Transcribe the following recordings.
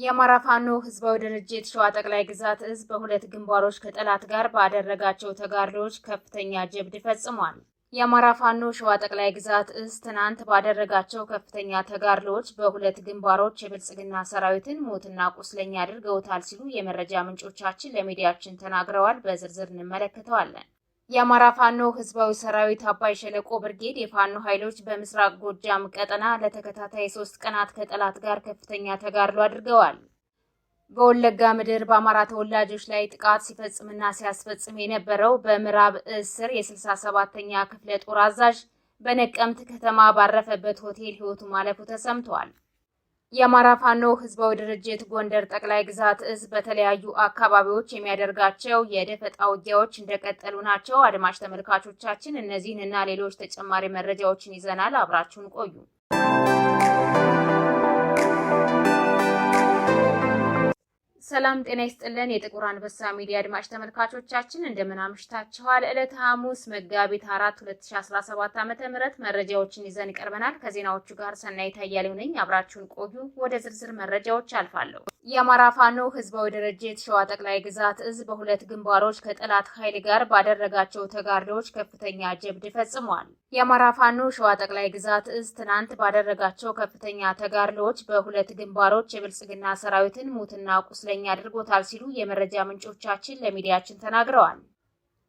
የአማራ ፋኖ ህዝባዊ ድርጅት ሸዋ ጠቅላይ ግዛት እዝ በሁለት ግንባሮች ከጠላት ጋር ባደረጋቸው ተጋድሎዎች ከፍተኛ ጀብድ ፈጽሟል። የአማራ ፋኖ ሸዋ ጠቅላይ ግዛት እዝ ትናንት ባደረጋቸው ከፍተኛ ተጋድሎዎች በሁለት ግንባሮች የብልጽግና ሰራዊትን ሞትና ቁስለኛ አድርገውታል ሲሉ የመረጃ ምንጮቻችን ለሚዲያችን ተናግረዋል። በዝርዝር እንመለከተዋለን። የአማራ ፋኖ ህዝባዊ ሰራዊት አባይ ሸለቆ ብርጌድ የፋኖ ኃይሎች በምስራቅ ጎጃም ቀጠና ለተከታታይ 3 ቀናት ከጠላት ጋር ከፍተኛ ተጋድሎ አድርገዋል። በወለጋ ምድር በአማራ ተወላጆች ላይ ጥቃት ሲፈጽምና ሲያስፈጽም የነበረው በምዕራብ እዝ ስር የ67ኛ ክፍለ ጦር አዛዥ በነቀምት ከተማ ባረፈበት ሆቴል ህይወቱ ማለፉ ተሰምቷል። የአማራ ፋኖ ህዝባዊ ድርጅት ጎንደር ጠቅላይ ግዛት እዝ በተለያዩ አካባቢዎች የሚያደርጋቸው የደፈጣ ውጊያዎች እንደቀጠሉ ናቸው። አድማጭ ተመልካቾቻችን እነዚህን እና ሌሎች ተጨማሪ መረጃዎችን ይዘናል። አብራችሁን ቆዩ። ሰላም ጤና ይስጥልን። የጥቁር አንበሳ ሚዲያ አድማጭ ተመልካቾቻችን እንደምን አምሽታችኋል? ዕለተ ሐሙስ መጋቢት 4 2017 ዓ.ም መረጃዎችን ይዘን ቀርበናል። ከዜናዎቹ ጋር ሰናይት አያሌው ነኝ። አብራችሁን ቆዩ። ወደ ዝርዝር መረጃዎች አልፋለሁ። የአማራ ፋኖ ህዝባዊ ድርጅት ሸዋ ጠቅላይ ግዛት እዝ በሁለት ግንባሮች ከጠላት ኃይል ጋር ባደረጋቸው ተጋድሎዎች ከፍተኛ ጀብድ ፈጽሟል። የአማራ ፋኖ ሸዋ ጠቅላይ ግዛት እዝ ትናንት ባደረጋቸው ከፍተኛ ተጋድሎዎች በሁለት ግንባሮች የብልጽግና ሰራዊትን ሙትና ቁስለኛ አድርጎታል ሲሉ የመረጃ ምንጮቻችን ለሚዲያችን ተናግረዋል።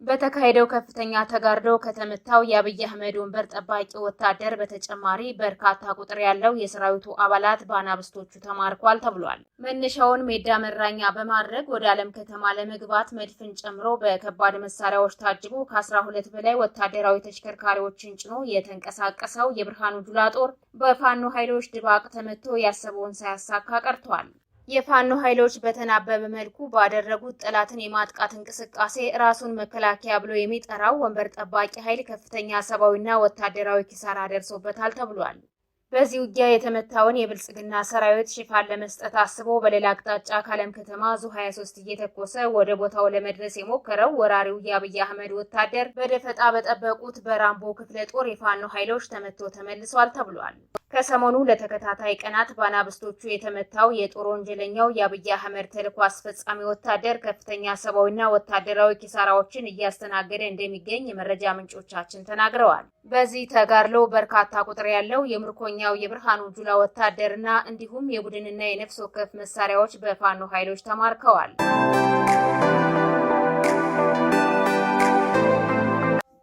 በተካሄደው ከፍተኛ ተጋድሎ ከተመታው የአብይ አህመድ ወንበር ጠባቂ ወታደር በተጨማሪ በርካታ ቁጥር ያለው የሰራዊቱ አባላት በአናብስቶቹ ተማርኳል ተብሏል። መነሻውን ሜዳ መራኛ በማድረግ ወደ ዓለም ከተማ ለመግባት መድፍን ጨምሮ በከባድ መሳሪያዎች ታጅቦ ከ12 በላይ ወታደራዊ ተሽከርካሪዎችን ጭኖ የተንቀሳቀሰው የብርሃኑ ጁላ ጦር በፋኖ ኃይሎች ድባቅ ተመቶ ያሰበውን ሳያሳካ ቀርቷል። የፋኖ ኃይሎች በተናበበ መልኩ ባደረጉት ጠላትን የማጥቃት እንቅስቃሴ ራሱን መከላከያ ብሎ የሚጠራው ወንበር ጠባቂ ኃይል ከፍተኛ ሰብአዊና ወታደራዊ ኪሳራ ደርሶበታል ተብሏል። በዚህ ውጊያ የተመታውን የብልጽግና ሰራዊት ሽፋን ለመስጠት አስቦ በሌላ አቅጣጫ ከዓለም ከተማ ዙ 23 እየተኮሰ ወደ ቦታው ለመድረስ የሞከረው ወራሪው የአብይ አህመድ ወታደር በደፈጣ በጠበቁት በራምቦ ክፍለ ጦር የፋኖ ኃይሎች ተመቶ ተመልሷል ተብሏል። ከሰሞኑ ለተከታታይ ቀናት በአናብስቶቹ የተመታው የጦር ወንጀለኛው የአብይ አህመድ ተልዕኮ አስፈጻሚ ወታደር ከፍተኛ ሰብአዊና ወታደራዊ ኪሳራዎችን እያስተናገደ እንደሚገኝ የመረጃ ምንጮቻችን ተናግረዋል። በዚህ ተጋድሎ በርካታ ቁጥር ያለው የምርኮኛው የብርሃኑ ጁላ ወታደርና እንዲሁም የቡድንና የነፍስ ወከፍ መሳሪያዎች በፋኖ ኃይሎች ተማርከዋል።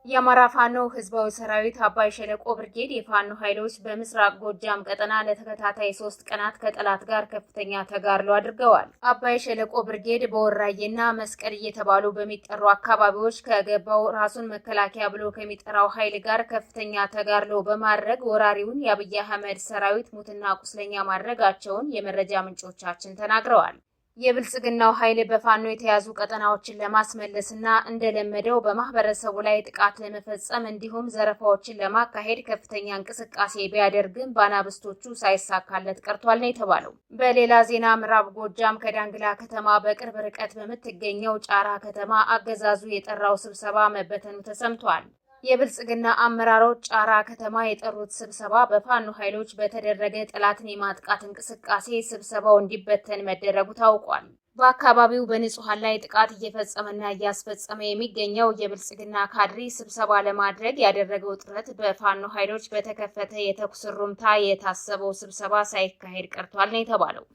የአማራ ፋኖ ህዝባዊ ሰራዊት አባይ ሸለቆ ብርጌድ የፋኖ ኃይሎች በምስራቅ ጎጃም ቀጠና ለተከታታይ 3 ቀናት ከጠላት ጋር ከፍተኛ ተጋድሎ አድርገዋል። አባይ ሸለቆ ብርጌድ በወራዬና መስቀል እየተባሉ በሚጠሩ አካባቢዎች ከገባው ራሱን መከላከያ ብሎ ከሚጠራው ኃይል ጋር ከፍተኛ ተጋድሎ በማድረግ ወራሪውን የአብይ አህመድ ሰራዊት ሙትና ቁስለኛ ማድረጋቸውን የመረጃ ምንጮቻችን ተናግረዋል። የብልጽግናው ኃይል በፋኖ የተያዙ ቀጠናዎችን ለማስመለስና እንደለመደው በማህበረሰቡ ላይ ጥቃት ለመፈጸም እንዲሁም ዘረፋዎችን ለማካሄድ ከፍተኛ እንቅስቃሴ ቢያደርግም በአናብስቶቹ ሳይሳካለት ቀርቷል ነው የተባለው። በሌላ ዜና ምዕራብ ጎጃም ከዳንግላ ከተማ በቅርብ ርቀት በምትገኘው ጫራ ከተማ አገዛዙ የጠራው ስብሰባ መበተኑ ተሰምቷል። የብልጽግና አመራሮች ጫራ ከተማ የጠሩት ስብሰባ በፋኖ ኃይሎች በተደረገ ጠላትን የማጥቃት እንቅስቃሴ ስብሰባው እንዲበተን መደረጉ ታውቋል። በአካባቢው በንጹሃን ላይ ጥቃት እየፈጸመና እያስፈጸመ የሚገኘው የብልጽግና ካድሪ ስብሰባ ለማድረግ ያደረገው ጥረት በፋኖ ኃይሎች በተከፈተ የተኩስ ሩምታ የታሰበው ስብሰባ ሳይካሄድ ቀርቷል ነው የተባለው።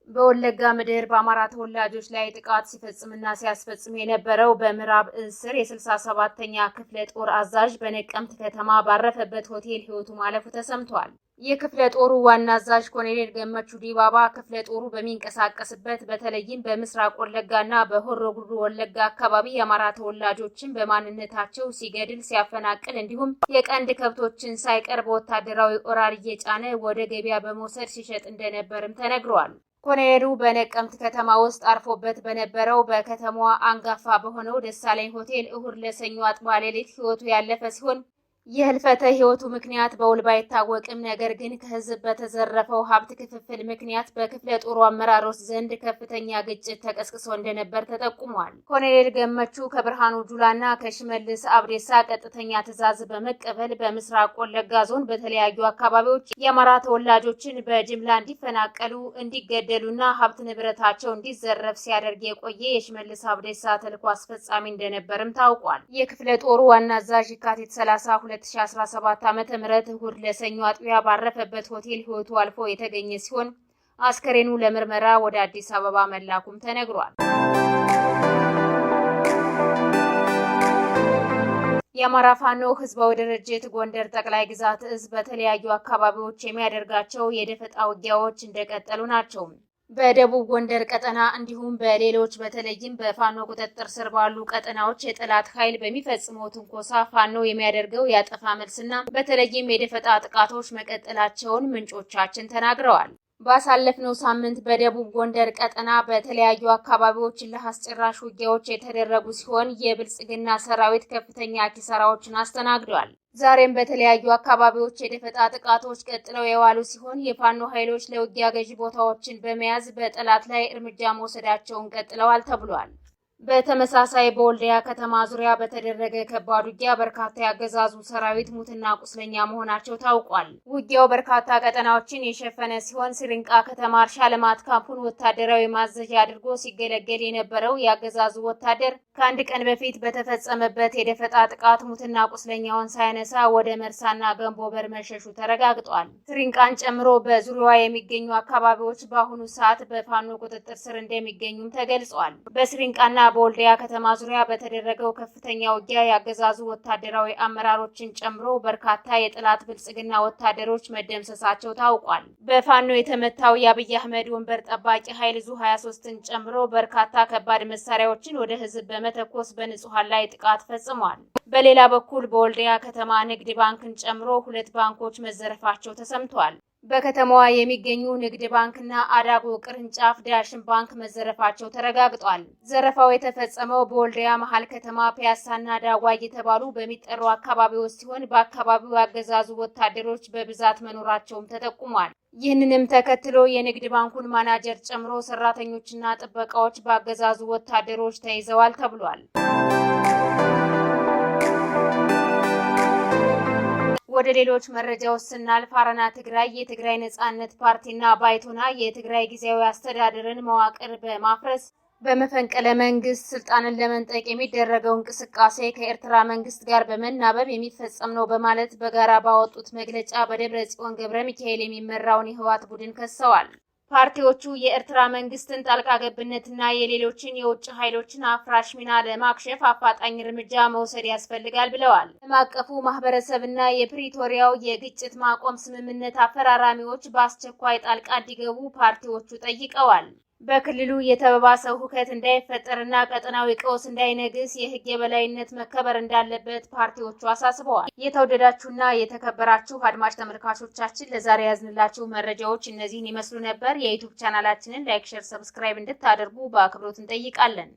በወለጋ ምድር በአማራ ተወላጆች ላይ ጥቃት ሲፈጽምና ሲያስፈጽም የነበረው በምዕራብ እዝ ስር የ67ኛ ክፍለ ጦር አዛዥ በነቀምት ከተማ ባረፈበት ሆቴል ህይወቱ ማለፉ ተሰምቷል። የክፍለ ጦሩ ዋና አዛዥ ኮሎኔል ገመቹ ዲባባ ክፍለ ጦሩ በሚንቀሳቀስበት በተለይም በምስራቅ ወለጋና በሆሮ ጉዱሩ ወለጋ አካባቢ የአማራ ተወላጆችን በማንነታቸው ሲገድል ሲያፈናቅል እንዲሁም የቀንድ ከብቶችን ሳይቀር በወታደራዊ ኦራል እየጫነ ወደ ገበያ በመውሰድ ሲሸጥ እንደነበርም ተነግሯል። ኮሎኔሉ በነቀምት ከተማ ውስጥ አርፎበት በነበረው በከተማዋ አንጋፋ በሆነው ደሳለኝ ሆቴል እሁድ ለሰኞ አጥባ ሌሊት ህይወቱ ያለፈ ሲሆን የህልፈተ ህይወቱ ምክንያት በውል ባይታወቅም ነገር ግን ከህዝብ በተዘረፈው ሀብት ክፍፍል ምክንያት በክፍለ ጦሩ አመራሮች ዘንድ ከፍተኛ ግጭት ተቀስቅሶ እንደነበር ተጠቁሟል። ኮሎኔል ገመቹ ከብርሃኑ ጁላና ከሽመልስ አብዲሳ ቀጥተኛ ትዕዛዝ በመቀበል በምስራቅ ወለጋ ዞን በተለያዩ አካባቢዎች የአማራ ተወላጆችን በጅምላ እንዲፈናቀሉ፣ እንዲገደሉና ሀብት ንብረታቸው እንዲዘረፍ ሲያደርግ የቆየ የሽመልስ አብዲሳ ተልዕኮ አስፈጻሚ እንደነበርም ታውቋል። የክፍለ ጦሩ ዋና አዛዥ የካቲት 30 2017 ዓ.ም እሁድ ለሰኞ አጥቢያ ባረፈበት ሆቴል ህይወቱ አልፎ የተገኘ ሲሆን አስከሬኑ ለምርመራ ወደ አዲስ አበባ መላኩም ተነግሯል። የአማራ ፋኖ ህዝባዊ ድርጅት ጎንደር ጠቅላይ ግዛት እዝ በተለያዩ አካባቢዎች የሚያደርጋቸው የደፈጣ ውጊያዎች እንደቀጠሉ ናቸው። በደቡብ ጎንደር ቀጠና እንዲሁም በሌሎች በተለይም በፋኖ ቁጥጥር ስር ባሉ ቀጠናዎች የጠላት ኃይል በሚፈጽመው ትንኮሳ ፋኖ የሚያደርገው ያጠፋ መልስና በተለይም የደፈጣ ጥቃቶች መቀጠላቸውን ምንጮቻችን ተናግረዋል። ባሳለፍነው ሳምንት በደቡብ ጎንደር ቀጠና በተለያዩ አካባቢዎች ለአስጨራሽ ውጊያዎች የተደረጉ ሲሆን የብልጽግና ሰራዊት ከፍተኛ ኪሳራዎችን አስተናግዷል። ዛሬም በተለያዩ አካባቢዎች የደፈጣ ጥቃቶች ቀጥለው የዋሉ ሲሆን የፋኖ ኃይሎች ለውጊያ ገዢ ቦታዎችን በመያዝ በጠላት ላይ እርምጃ መውሰዳቸውን ቀጥለዋል ተብሏል። በተመሳሳይ በወልዲያ ከተማ ዙሪያ በተደረገ ከባድ ውጊያ በርካታ ያገዛዙ ሰራዊት ሙትና ቁስለኛ መሆናቸው ታውቋል። ውጊያው በርካታ ቀጠናዎችን የሸፈነ ሲሆን ስሪንቃ ከተማ እርሻ ልማት ካምፑን ወታደራዊ ማዘዣ አድርጎ ሲገለገል የነበረው ያገዛዙ ወታደር ከአንድ ቀን በፊት በተፈጸመበት የደፈጣ ጥቃት ሙትና ቁስለኛውን ሳያነሳ ወደ መርሳና ገንቦበር መሸሹ ተረጋግጧል። ስሪንቃን ጨምሮ በዙሪያዋ የሚገኙ አካባቢዎች በአሁኑ ሰዓት በፋኖ ቁጥጥር ስር እንደሚገኙም ተገልጿል። በስሪንቃና በወልዲያ ከተማ ዙሪያ በተደረገው ከፍተኛ ውጊያ ያገዛዙ ወታደራዊ አመራሮችን ጨምሮ በርካታ የጠላት ብልጽግና ወታደሮች መደምሰሳቸው ታውቋል። በፋኖ የተመታው የአብይ አህመድ ወንበር ጠባቂ ኃይል ዙ 23ን ጨምሮ በርካታ ከባድ መሳሪያዎችን ወደ ህዝብ በመተኮስ በንጹሃን ላይ ጥቃት ፈጽሟል። በሌላ በኩል በወልዲያ ከተማ ንግድ ባንክን ጨምሮ 2 ባንኮች መዘረፋቸው ተሰምቷል። በከተማዋ የሚገኙ ንግድ ባንክና አዳጎ ቅርንጫፍ ዳሽን ባንክ መዘረፋቸው ተረጋግጧል። ዘረፋው የተፈጸመው በወልዲያ መሃል ከተማ ፒያሳና ዳዋ እየተባሉ በሚጠሩ አካባቢዎች ሲሆን በአካባቢው ያገዛዙ ወታደሮች በብዛት መኖራቸውም ተጠቁሟል። ይህንንም ተከትሎ የንግድ ባንኩን ማናጀር ጨምሮ ሰራተኞችና ጥበቃዎች በአገዛዙ ወታደሮች ተይዘዋል ተብሏል። ወደ ሌሎች መረጃዎች ስናልፍ አረና ትግራይ፣ የትግራይ ነጻነት ፓርቲና ባይቶና የትግራይ ጊዜያዊ አስተዳደርን መዋቅር በማፍረስ በመፈንቅለ መንግስት ስልጣንን ለመንጠቅ የሚደረገው እንቅስቃሴ ከኤርትራ መንግስት ጋር በመናበብ የሚፈጸም ነው በማለት በጋራ ባወጡት መግለጫ በደብረ ጽዮን ገብረ ሚካኤል የሚመራውን የህወሓት ቡድን ከሰዋል። ፓርቲዎቹ የኤርትራ መንግስትን ጣልቃ ገብነትና የሌሎችን የውጭ ኃይሎችን አፍራሽ ሚና ለማክሸፍ አፋጣኝ እርምጃ መውሰድ ያስፈልጋል ብለዋል። ዓለም አቀፉ ማህበረሰብና የፕሪቶሪያው የግጭት ማቆም ስምምነት አፈራራሚዎች በአስቸኳይ ጣልቃ እንዲገቡ ፓርቲዎቹ ጠይቀዋል። በክልሉ የተባባሰው ሁከት እንዳይፈጠርና ቀጠናዊ ቀውስ እንዳይነግስ የህግ የበላይነት መከበር እንዳለበት ፓርቲዎቹ አሳስበዋል። የተወደዳችሁና የተከበራችሁ አድማጭ ተመልካቾቻችን ለዛሬ ያዝንላችሁ መረጃዎች እነዚህን ይመስሉ ነበር። የዩቲዩብ ቻናላችንን ላይክ፣ ሼር፣ ሰብስክራይብ እንድታደርጉ በአክብሮት እንጠይቃለን።